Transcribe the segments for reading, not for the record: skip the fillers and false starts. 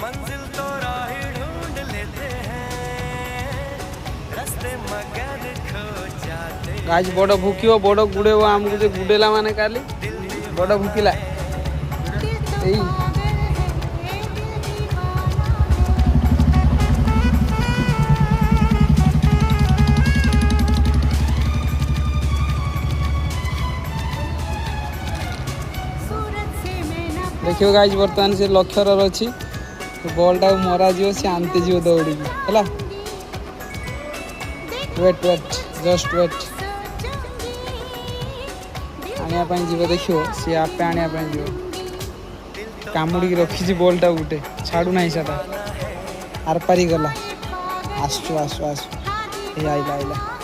मंजिल तो राह ढूंढ लेते हैं रास्ते मगर खो जाते आज बड़ भूकियो बड़ गुड़ेब आमको जो गुड़ेला माने काली बड़ भूकिला एई देखियो गाइज बर्तमान से लक्ष्यर अच्छी तो बॉलटा मरा जीव सी आनते जीव दौड़ी है वेट वेट जस्ट वेट आने जीव देखियो सी आपे आने जीव कामुड़ी रखी बॉलटा गोटे छाड़ू ना सेटा आर पारी गला आसु आसु आसु आइला आइला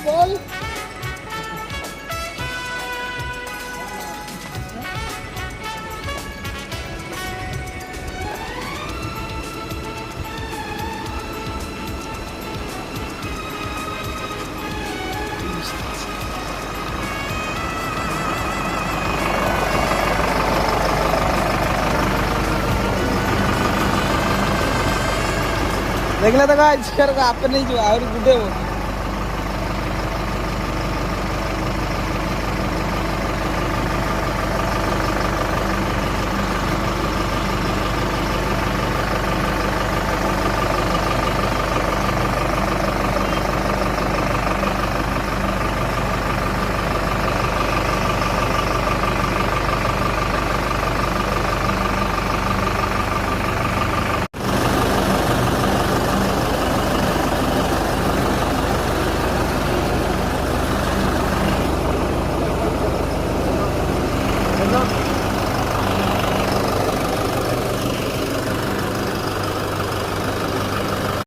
बॉल देखला तो गाइस कर आप नहीं जो और गुडे वो Hello.